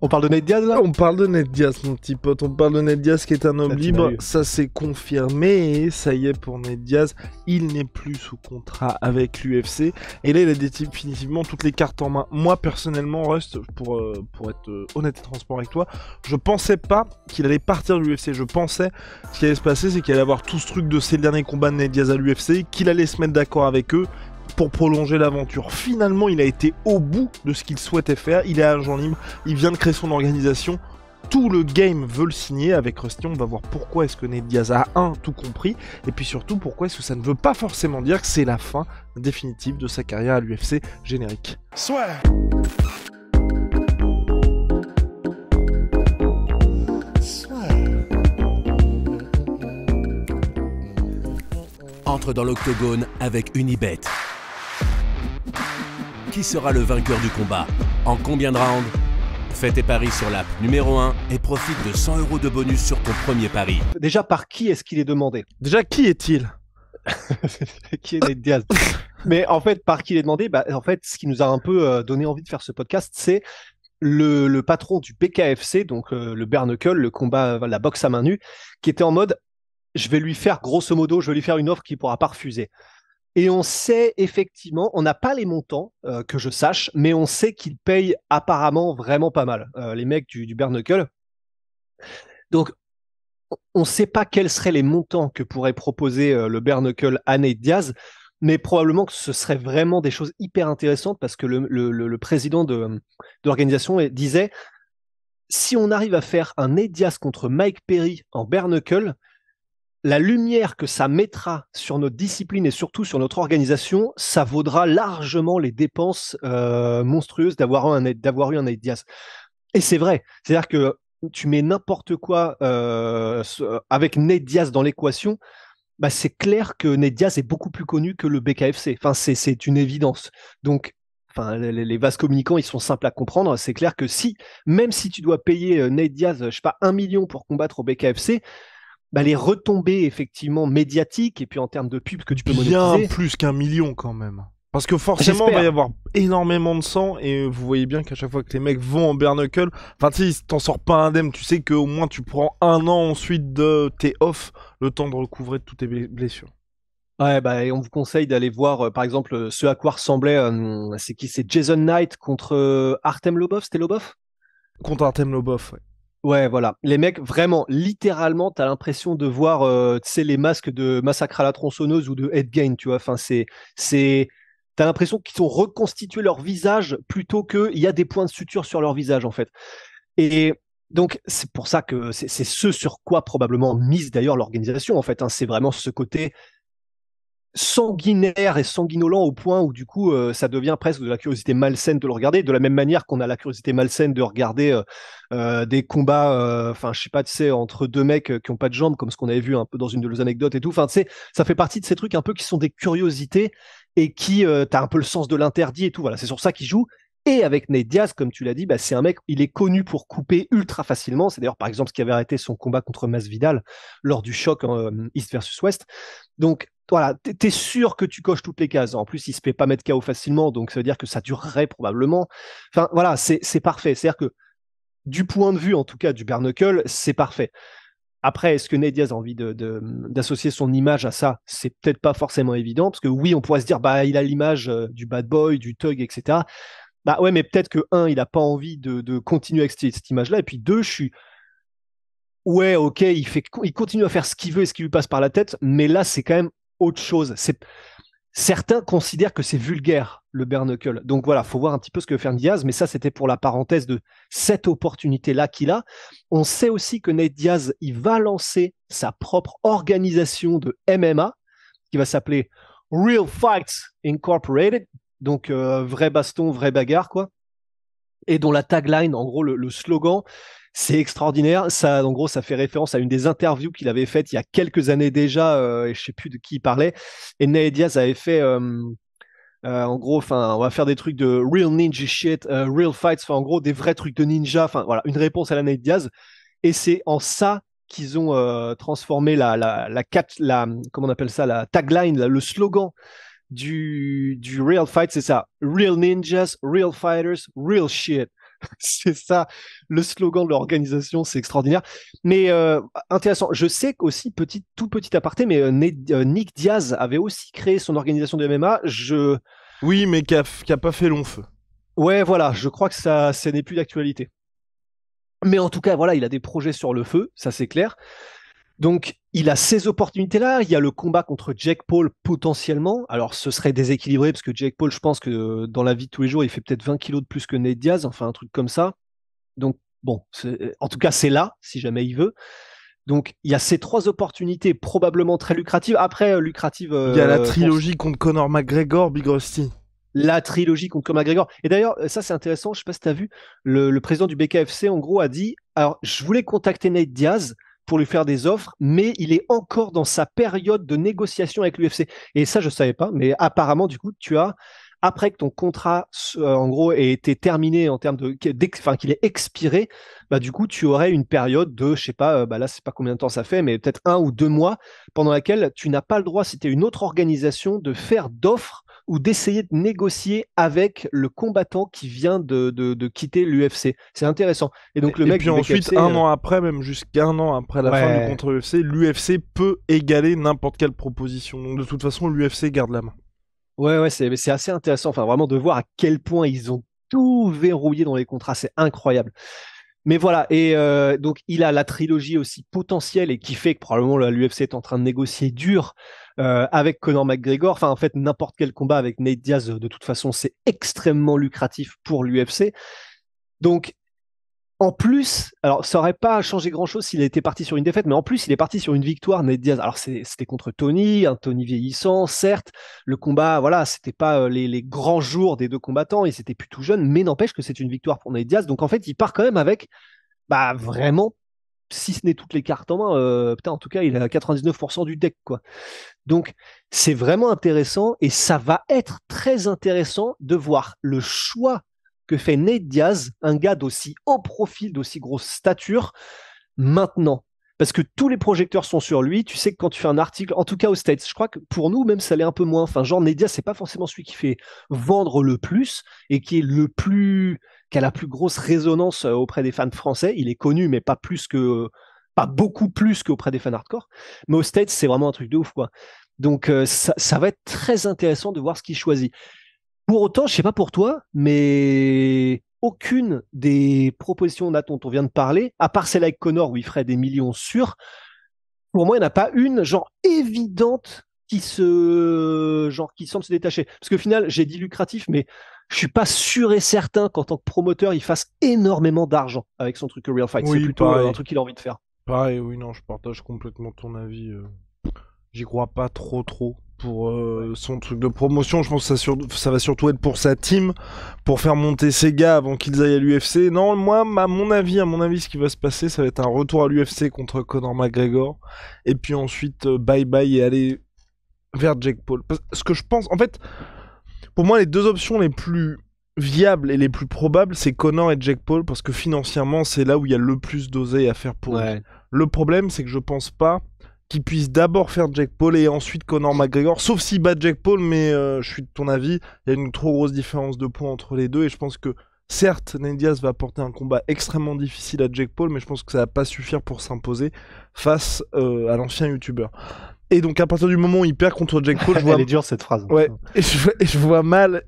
On parle de Nate Diaz là? On parle de Nate Diaz, mon petit pote. On parle de Nate Diaz qui est un homme Ça, tu libre. m'as eu. Ça s'est confirmé. Et ça y est pour Nate Diaz. Il n'est plus sous contrat avec l'UFC. Et là, il a définitivement toutes les cartes en main. Moi, personnellement, Rust, pour être honnête et transparent avec toi, je pensais pas qu'il allait partir de l'UFC. Je pensais ce qui allait se passer, c'est qu'il allait avoir tout ce truc de ces derniers combats de Nate Diaz à l'UFC, qu'il allait se mettre d'accord avec eux pour prolonger l'aventure. Finalement, il a été au bout de ce qu'il souhaitait faire. Il est agent libre, il vient de créer son organisation. Tout le game veut le signer. Avec Rusty, on va voir pourquoi est-ce que Nate Diaz a tout compris, et puis surtout pourquoi est-ce que ça ne veut pas forcément dire que c'est la fin définitive de sa carrière à l'UFC. Générique. Soit. Entre dans l'octogone avec Unibet. Qui sera le vainqueur du combat? En combien de rounds? Fais tes paris sur l'app numéro 1 et profite de 100 € de bonus sur ton premier pari. Déjà, par qui est-ce qu'il est demandé? Déjà, qui est-il? Qui est Nate Diaz? Mais en fait, par qui il est demandé? En fait, ce qui nous a un peu donné envie de faire ce podcast, c'est le patron du BKFC, donc le bare knuckle, le combat, la boxe à main nue, qui était en mode, je vais lui faire grosso modo, je vais lui faire une offre qu'il ne pourra pas refuser. Et on sait effectivement, on n'a pas les montants que je sache, mais on sait qu'ils payent apparemment vraiment pas mal, les mecs du bare knuckle. Donc, on ne sait pas quels seraient les montants que pourrait proposer le bare knuckle à Nate Diaz, mais probablement que ce serait vraiment des choses hyper intéressantes parce que le président de l'organisation disait, si on arrive à faire un Nate Diaz contre Mike Perry en bare knuckle, la lumière que ça mettra sur notre discipline et surtout sur notre organisation, ça vaudra largement les dépenses monstrueuses d'avoir eu un Nate Diaz. Et c'est vrai, c'est-à-dire que tu mets n'importe quoi avec Nate Diaz dans l'équation, c'est clair que Nate Diaz est beaucoup plus connu que le BKFC. Enfin, c'est une évidence. Donc, les vases communicants, ils sont simples à comprendre. C'est clair que même si tu dois payer Nate Diaz, je sais pas, 1 million pour combattre au BKFC, les retombées effectivement médiatiques et puis en termes de pub que tu peux monétiser. Bien plus qu'1 million quand même. Parce que forcément, il va y avoir énormément de sang et vous voyez bien qu'à chaque fois que les mecs vont en bare knuckle, tu sais, t'en sors pas indemne. Tu sais qu'au moins tu prends 1 an ensuite de tes off, le temps de recouvrer de toutes tes blessures. Ouais, et on vous conseille d'aller voir, par exemple, ce à quoi ressemblait, c'est Jason Knight contre Artem Lobov, c'était Lobov? Contre Artem Lobov, ouais. Ouais, voilà. Les mecs, vraiment, littéralement, t'as l'impression de voir, tu sais, les masques de Massacre à la tronçonneuse ou de Ed Gein, tu vois. Enfin, t'as l'impression qu'ils ont reconstitué leur visage plutôt qu'il y a des points de suture sur leur visage, en fait. Et donc, c'est pour ça que c'est ce sur quoi probablement mise d'ailleurs l'organisation, en fait. C'est vraiment ce côté sanguinaire et sanguinolent au point où du coup ça devient presque de la curiosité malsaine de le regarder, de la même manière qu'on a la curiosité malsaine de regarder des combats, je sais pas, tu sais, entre deux mecs qui ont pas de jambes, comme ce qu'on avait vu un peu dans une de nos anecdotes et tout. Enfin, tu sais, ça fait partie de ces trucs un peu qui sont des curiosités et qui t'as un peu le sens de l'interdit et tout. Voilà, c'est sur ça qu'il joue. Et avec Nate Diaz, comme tu l'as dit, c'est un mec, il est connu pour couper ultra facilement. C'est d'ailleurs par exemple ce qui avait arrêté son combat contre Masvidal lors du choc East versus West. Donc voilà, t'es sûr que tu coches toutes les cases. En plus, il se fait pas mettre KO facilement, donc ça veut dire que ça durerait probablement. Enfin voilà, c'est parfait. C'est-à-dire que du point de vue, en tout cas, du bare knuckle, c'est parfait. Après, est-ce que Nate Diaz a envie d'associer son image à ça? C'est peut-être pas forcément évident, parce que oui, on pourrait se dire, il a l'image du bad boy, du thug, etc. Ouais, mais peut-être que, il a pas envie de continuer avec cette image-là, et puis deux, ouais, ok, il continue à faire ce qu'il veut et ce qui lui passe par la tête, mais là, c'est quand même autre chose. Certains considèrent que c'est vulgaire, le bare knuckle. Donc voilà, faut voir un petit peu ce que veut faire Diaz, mais ça, c'était pour la parenthèse de cette opportunité-là qu'il a. On sait aussi que Nate Diaz, il va lancer sa propre organisation de MMA, qui va s'appeler Real Fights Incorporated, donc vrai baston, vraie bagarre, quoi. Et dont la tagline, en gros, le slogan, c'est extraordinaire. Ça, en gros, ça fait référence à une des interviews qu'il avait faites il y a quelques années déjà, et je sais plus de qui il parlait. Et Nate Diaz avait fait, en gros, on va faire des trucs de real ninja shit, real fights, en gros, des vrais trucs de ninja. Voilà, une réponse à la Nate Diaz. Et c'est en ça qu'ils ont transformé comment on appelle ça, la tagline, le slogan du Real Fight, c'est ça. Real ninjas, real fighters, real shit. C'est ça, le slogan de l'organisation, c'est extraordinaire. Mais intéressant, je sais qu'aussi, tout petit aparté, mais Nick Diaz avait aussi créé son organisation de MMA. Oui, mais qui a pas fait long feu. Ouais, voilà, je crois que ça n'est plus d'actualité. Mais en tout cas, voilà, il a des projets sur le feu, ça c'est clair. Donc, il a ces opportunités-là. Il y a le combat contre Jake Paul potentiellement. Alors, ce serait déséquilibré parce que Jake Paul, je pense que dans la vie de tous les jours, il fait peut-être 20 kilos de plus que Nate Diaz, enfin un truc comme ça. Donc, bon, en tout cas, c'est là, si jamais il veut. Donc, il y a ces trois opportunités probablement très lucratives. Après, lucratives. Il y a la trilogie contre Conor McGregor, Big Rusty. La trilogie contre Conor McGregor. Et d'ailleurs, ça c'est intéressant, je sais pas si tu as vu, le président du BKFC en gros a dit, alors je voulais contacter Nate Diaz pour lui faire des offres, mais il est encore dans sa période de négociation avec l'UFC. Et ça je savais pas, mais apparemment du coup tu as, après que ton contrat en gros ait été terminé en termes de, enfin qu'il ait expiré, bah du coup tu aurais une période de, je sais pas, bah là c'est pas combien de temps ça fait, mais peut-être 1 ou 2 mois pendant laquelle tu n'as pas le droit, si tu es une autre organisation, de faire d'offres ou d'essayer de négocier avec le combattant qui vient de quitter l'UFC. C'est intéressant. Et donc le mec puis ensuite, BKFC, un an après, même jusqu'à un an après la fin du contre UFC, l'UFC peut égaler n'importe quelle proposition. Donc de toute façon, l'UFC garde la main. Ouais, c'est assez intéressant. Enfin, vraiment de voir à quel point ils ont tout verrouillé dans les contrats, c'est incroyable. Mais voilà, et donc il a la trilogie aussi potentielle et qui fait que probablement l'UFC est en train de négocier dur avec Conor McGregor. Enfin, en fait, n'importe quel combat avec Nate Diaz, de toute façon, c'est extrêmement lucratif pour l'UFC. Donc, en plus, alors ça aurait pas changé grand-chose s'il était parti sur une défaite, mais en plus, il est parti sur une victoire, Nate Diaz. Alors, c'était contre Tony, un Tony vieillissant, certes. Le combat, voilà, c'était pas les grands jours des deux combattants, ils étaient plus tout jeunes, mais n'empêche que c'est une victoire pour Nate Diaz. Donc, en fait, il part quand même avec, bah, vraiment, si ce n'est toutes les cartes en main, putain, en tout cas, il a 99% du deck, quoi. Donc, c'est vraiment intéressant et ça va être très intéressant de voir le choix que fait Nate Diaz, un gars d'aussi haut profil, d'aussi grosse stature, maintenant. Parce que tous les projecteurs sont sur lui. Tu sais que quand tu fais un article, en tout cas aux States, je crois que pour nous, même ça l'est un peu moins. Enfin, genre, Nate Diaz, c'est pas forcément celui qui fait vendre le plus et qui est qui a la plus grosse résonance auprès des fans français. Il est connu, mais pas beaucoup plus qu'auprès des fans hardcore. Mais aux States, c'est vraiment un truc de ouf, quoi. Donc, ça va être très intéressant de voir ce qu'il choisit. Pour autant, je sais pas pour toi, mais aucune des propositions dont on vient de parler, à part celle avec Connor où il ferait des millions sûrs, pour moi, il n'y en a pas une, genre, évidente qui semble se détacher. Parce qu'au final, j'ai dit lucratif, mais je suis pas sûr et certain qu'en tant que promoteur, il fasse énormément d'argent avec son truc Real Fight. Oui, c'est plutôt pareil. un truc qu'il a envie de faire. Pareil, oui, non, je partage complètement ton avis. J'y crois pas trop pour son truc de promotion. Je pense que ça va surtout être pour sa team, pour faire monter ses gars avant qu'ils aillent à l'UFC. Non, moi, à mon avis, ce qui va se passer, ça va être un retour à l'UFC contre Conor McGregor, et puis ensuite bye bye et aller vers Jake Paul. Parce que je pense, en fait, pour moi, les deux options les plus viables et les plus probables, c'est Conor et Jake Paul, parce que financièrement, c'est là où il y a le plus d'oseille à faire pour lui. Le problème, c'est que je pense pas qu'il puisse d'abord faire Jake Paul et ensuite Conor McGregor, sauf s'il bat Jake Paul, mais je suis de ton avis, il y a une trop grosse différence de points entre les deux, et je pense que, certes, Nate Diaz va apporter un combat extrêmement difficile à Jake Paul, mais je pense que ça va pas suffire pour s'imposer face à l'ancien YouTuber. Et donc à partir du moment où il perd contre Jake Paul, je vois... Elle est dure cette phrase. Ouais, et je vois mal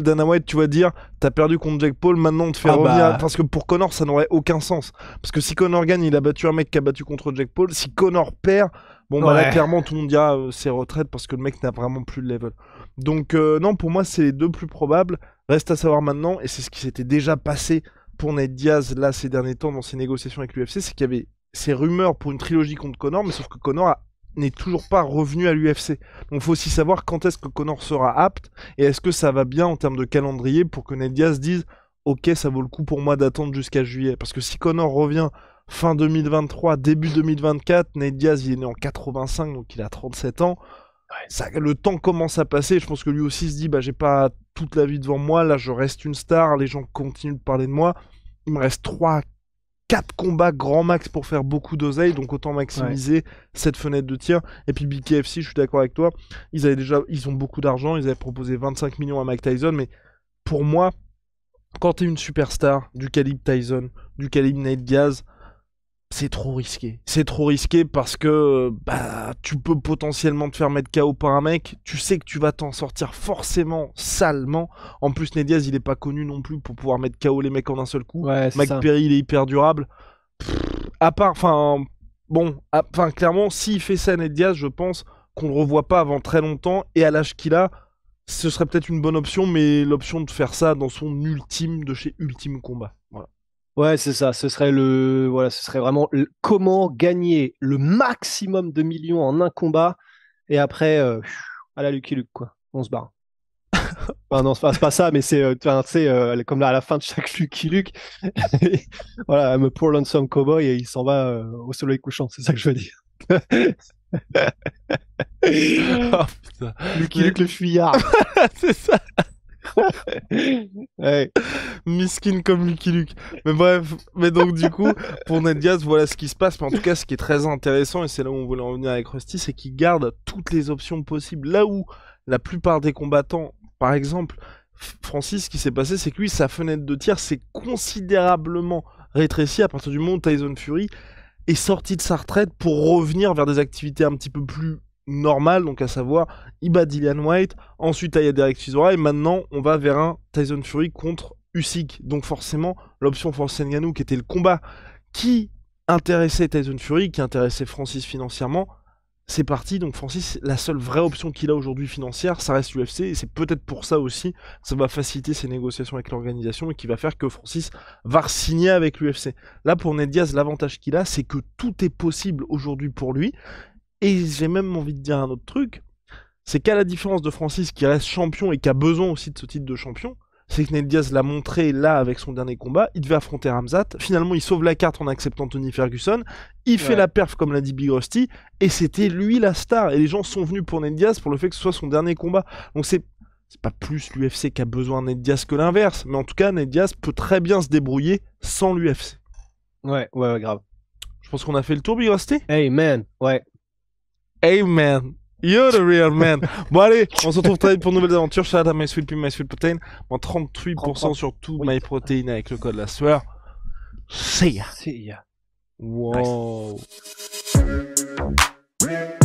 Dana White, tu vas dire, t'as perdu contre Jake Paul, maintenant on te fait revenir, parce que pour Conor ça n'aurait aucun sens. Parce que si Conor gagne, il a battu un mec qui a battu contre Jake Paul, si Conor perd, bon bah là clairement tout le monde dira c'est retraite parce que le mec n'a vraiment plus de level. Donc non, pour moi c'est les deux plus probables, reste à savoir maintenant, et c'est ce qui s'était déjà passé pour Nate Diaz là ces derniers temps dans ses négociations avec l'UFC, c'est qu'il y avait ces rumeurs pour une trilogie contre Conor, mais sauf que Conor n'est toujours pas revenu à l'UFC. Donc il faut aussi savoir quand est-ce que Conor sera apte et est-ce que ça va bien en termes de calendrier pour que Nate Diaz dise ok, ça vaut le coup pour moi d'attendre jusqu'à juillet. Parce que si Conor revient fin 2023, début 2024, Nate Diaz il est né en 85, donc il a 37 ans. Le temps commence à passer, je pense que lui aussi se dit bah j'ai pas toute la vie devant moi, là je reste une star, les gens continuent de parler de moi, il me reste 4 combats grand max pour faire beaucoup d'oseille, donc autant maximiser cette fenêtre de tir. Et puis BKFC, je suis d'accord avec toi, ils ont beaucoup d'argent, ils avaient proposé 25 millions à Mike Tyson, mais pour moi, quand t'es une superstar du calibre Tyson, du calibre Nate Diaz, c'est trop risqué. C'est trop risqué parce que tu peux potentiellement te faire mettre KO par un mec. Tu sais que tu vas t'en sortir forcément salement. En plus, Nate Diaz, il est pas connu non plus pour pouvoir mettre KO les mecs en un seul coup. Ouais, c'est Mike ça. Perry, il est hyper durable. À part, clairement, s'il fait ça à Nate Diaz, je pense qu'on le revoit pas avant très longtemps. Et à l'âge qu'il a, ce serait peut-être une bonne option, mais l'option de faire ça dans son ultime de chez Ultime Combat. Voilà. Ouais, c'est ça. Ce serait ce serait vraiment comment gagner le maximum de millions en un combat et après, à la Lucky Luke, quoi. On se barre. Enfin, non, c'est pas ça, mais tu sais, comme là, à la fin de chaque Lucky Luke, voilà, I'm a poor lonesome cowboy et il s'en va au soleil couchant. C'est ça que je veux dire. Oh putain. Lucky Luke le fuyard. C'est ça. Ouais. Miskin comme Lucky Luke. Mais bref, mais donc du coup, pour Nate Diaz, voilà ce qui se passe. Mais en tout cas, ce qui est très intéressant, et c'est là où on voulait en venir avec Rusty, c'est qu'il garde toutes les options possibles. Là où la plupart des combattants, par exemple, Francis, ce qui s'est passé, c'est que lui, sa fenêtre de tir s'est considérablement rétrécie à partir du moment où Tyson Fury est sorti de sa retraite pour revenir vers des activités un petit peu plus normales, donc à savoir, il bat Dillian White, ensuite il y a Derek Chisora, et maintenant on va vers un Tyson Fury contre Usyk. Donc forcément, l'option Francis Ngannou, qui était le combat qui intéressait Tyson Fury, qui intéressait Francis financièrement, c'est parti. Donc Francis, la seule vraie option qu'il a aujourd'hui financière, ça reste l'UFC, et c'est peut-être pour ça aussi que ça va faciliter ses négociations avec l'organisation et qui va faire que Francis va signer avec l'UFC. Là, pour Nate Diaz, l'avantage qu'il a, c'est que tout est possible aujourd'hui pour lui. Et j'ai même envie de dire un autre truc, c'est qu'à la différence de Francis qui reste champion et qui a besoin aussi de ce titre de champion, c'est que Nate Diaz l'a montré là avec son dernier combat, il devait affronter Ramzat, finalement il sauve la carte en acceptant Tony Ferguson, il fait la perf comme l'a dit Big Rusty, et c'était lui la star, et les gens sont venus pour Nate Diaz pour le fait que ce soit son dernier combat. Donc c'est pas plus l'UFC qui a besoin de Nate Diaz que l'inverse, mais en tout cas Nate Diaz peut très bien se débrouiller sans l'UFC. Ouais, grave. Je pense qu'on a fait le tour, Big Rusty. Hey man, ouais. Hey man, you're the real man. Bon allez, on se retrouve très vite pour de nouvelles aventures. Shout out à MySweet Pea, MySweet Protein. Moins 38% sur tout MyProtein avec le code la sueur. See ya. See ya. Wow. Nice.